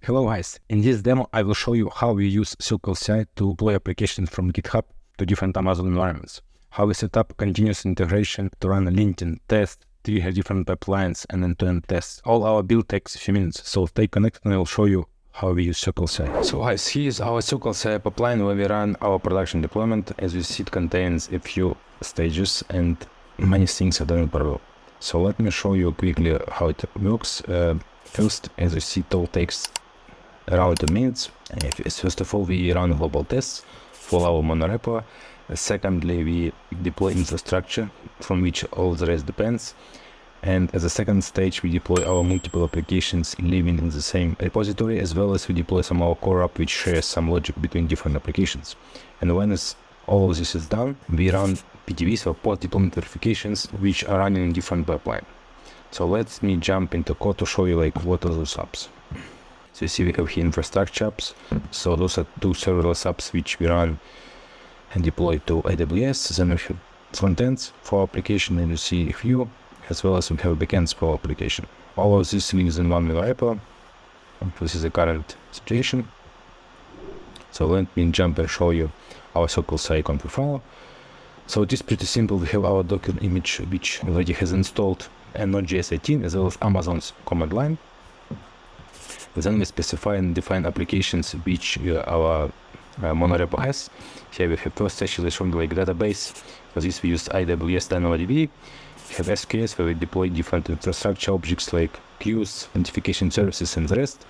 Hello guys, in this demo I will show you how we use CircleCI to deploy applications from GitHub to different Amazon environments, how we set up continuous integration to run a LinkedIn test, trigger different pipelines and end-to-end tests. All our build takes a few minutes, so stay connected and I will show you how we use CircleCI. So guys, here is our CircleCI pipeline where we run our production deployment. As you see, it contains a few stages and many things are done in parallel. So let me show you quickly how it works. First, as you see, it all takes around 2 minutes. First of all, we run global tests for our monorepo. Secondly, we deploy infrastructure from which all the rest depends. And as a second stage, we deploy our multiple applications living in the same repository, as well as we deploy some of our core app which shares some logic between different applications. And when all of this is done, we run PDVs or post-deployment verifications, which are running in different pipeline. So let me jump into code to show you what are those apps. So you see we have here infrastructure apps. So those are two serverless apps which we run and deploy to AWS. Then we have frontends for application, and you see a few, as well as we have backends for application. All of this lives in one repo. This is the current situation. So let me jump and show you our CircleCI config file. So it is pretty simple. We have our Docker image which already has installed and Node.js 18 as well as Amazon's command line. Then we specify and define applications which our monorepo has. Here we have first actually shown like database. For this we use AWS DynamoDB. We have SQS where we deploy different infrastructure objects like queues, authentication services and the rest.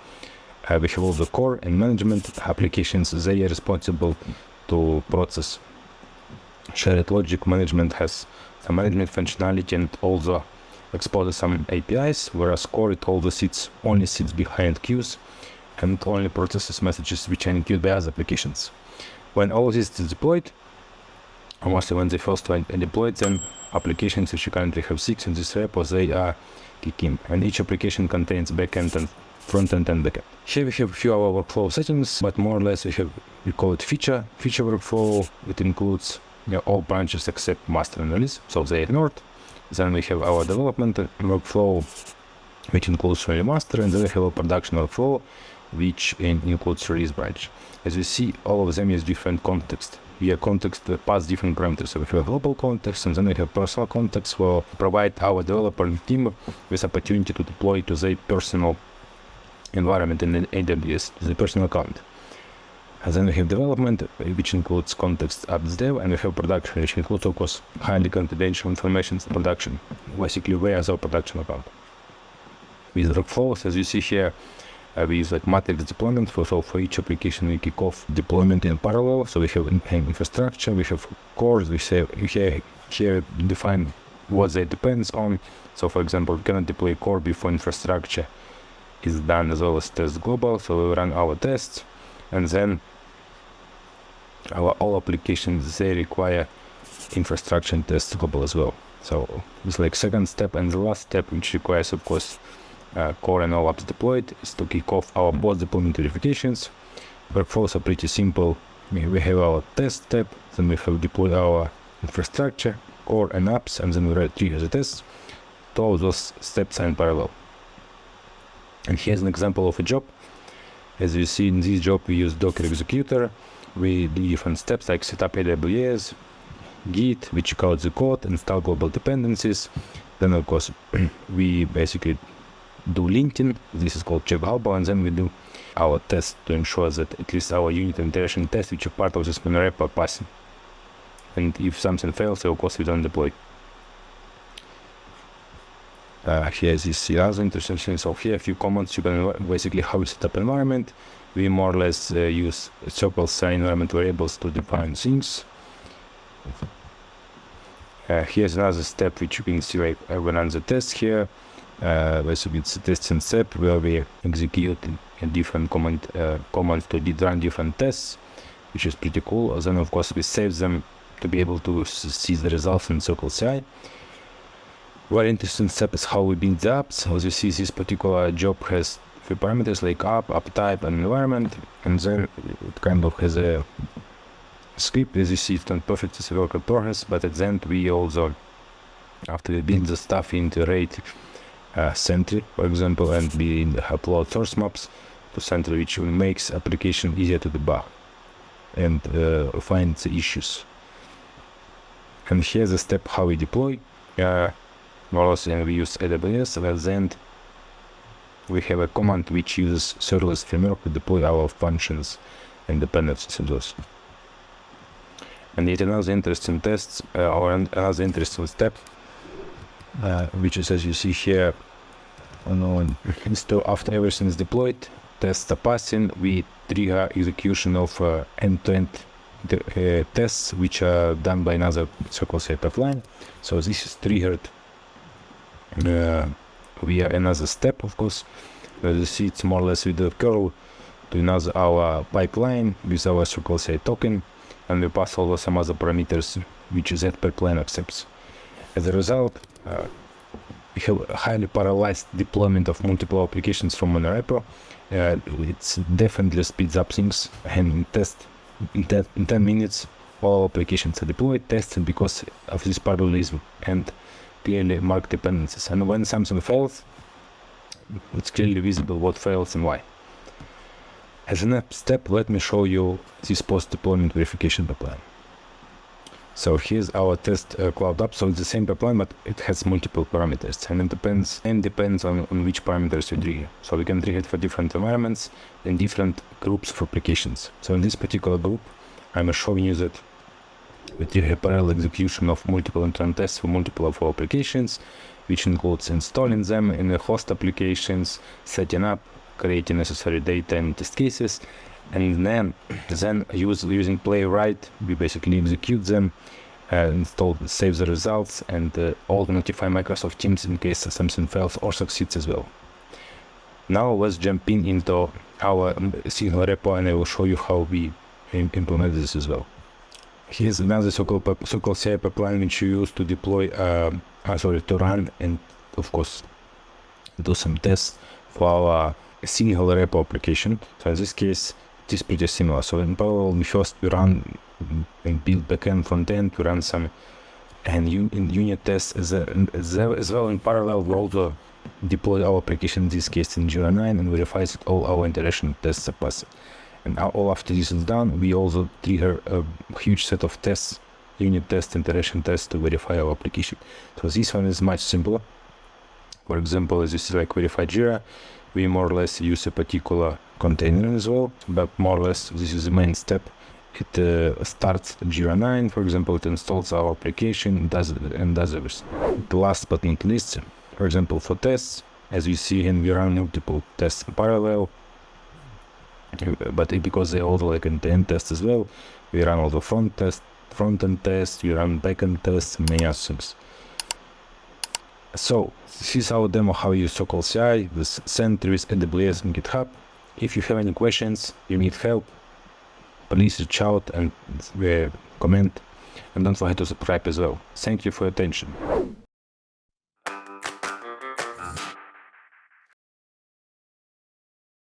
We have all the core and management applications. They are responsible to process shared logic. Management has some management functionality and also exposes some APIs, whereas core it only sits behind queues and only processes messages which are encoded by other applications. When all of this is deployed, or mostly when they first are deployed, then applications which you currently have 6 in this repo, they are kicking, and each application contains backend and frontend and backend. Here we have a few of our workflow settings, but more or less we call it feature workflow. It includes all branches except master and release, so they are ignored. Then we have our development workflow, which includes only master, and then we have a production workflow, which includes release branch. As you see, all of them use different context. Via context pass different parameters. So we have global context, and then we have personal context, where provide our developer team with opportunity to deploy to their personal environment in AWS, to their personal account. And then we have development, which includes context apps dev, and we have production, which includes, of course, highly confidential information to production. Basically, where is our production account? With workflows, as you see here, we use matrix deployment. So for each application, we kick off deployment in parallel. So we have infrastructure, we have cores, we here define what that depends on. So for example, we cannot deploy core before infrastructure is done, as well as test global. So we run our tests, and then all applications, they require infrastructure and test global as well. So it's second step, and the last step, which requires of course core and all apps deployed, is to kick off our post deployment verifications. Workflows are pretty simple. We have our test step, then we have deployed our infrastructure, core and apps, and then we trigger the tests. All those steps are in parallel. And here's an example of a job. As you see in this job, we use Docker executor. We do different steps like set up AWS, Git, we check out the code, install global dependencies. Then of course we basically do linting. This is called check global, and then we do our test to ensure that at least our unit integration tests, which are part of this monorepo, are passing. And if something fails, of course we don't deploy. Here is this other interesting thing. So here a few comments. You can basically how we set up environment. We more or less use CircleCI environment variables to define things. Here's another step which you can see we run the test here. Basically it's a testing step where we execute a different commands to run different tests, which is pretty cool. And then of course we save them to be able to see the results in CircleCI. Very interesting step is how we build the apps. As you see, this particular job has few parameters like app type, and environment, and then it kind of has a script. As you see, it's not perfect, it's a work in progress, but at the end we also, after we build the stuff, integrate Sentry, for example, and we upload source maps. to center, which makes application easier to debug and find the issues. And here's the step how we deploy. More or less, we use AWS. At the end, we have a command which uses serverless framework to deploy our functions and dependencies in those. And yet another interesting test, or another interesting step, which is, as you see here, so after everything is deployed, tests are passing, we trigger execution of end-to-end tests, which are done by another CircleCI pipeline. So this is triggered via another step, of course. As you see, it's more or less with the curl to another our pipeline with our CircleCI token, and we pass over some other parameters which that pipeline accepts. As a result, we have a highly parallelized deployment of multiple applications from one repo. It definitely speeds up things, and in 10 minutes all applications are deployed, tested because of this parallelism and clearly marked dependencies. And when something fails, it's clearly visible what fails and why. As a next step, let me show you this post-deployment verification pipeline. So here's our test cloud app. So it's the same pipeline, but it has multiple parameters, and it depends on which parameters you trigger. So we can trigger it for different environments and different groups of applications. So in this particular group, I'm showing you that we trigger parallel execution of multiple internal tests for multiple of our applications, which includes installing them in the host applications, setting up, creating necessary data and test cases, and then using playwright, we basically execute them, install, save the results, and all notify Microsoft Teams in case something fails or succeeds as well. Now let's jump into our single repo, and I will show you how we implement this as well. Here's another CircleCI pipeline which you use to deploy, to run and of course do some tests for our single repo application. So in this case, it is pretty similar. So in parallel, we run and build backend, frontend, we run some unit tests as well. In parallel, we also deploy our application, in this case in Jira 9, and verify that all our integration tests are passed. And all after this is done, we also trigger a huge set of tests, unit tests, integration tests to verify our application. So this one is much simpler. For example, as you see, like verify Jira, we more or less use a particular container as well, but more or less this is the main step. It starts Jira 9, for example, it installs our application, does everything. Last but not least, for example, for tests, as you see, and we run multiple tests in parallel, but because they also like end-to-end tests as well, we run all the front-end tests, we run back-end tests, and many other things. So this is our demo how you use CircleCI with Sentry, with AWS and GitHub. If you have any questions, you need help, please reach out and comment, and don't forget to subscribe as well. Thank you for your attention.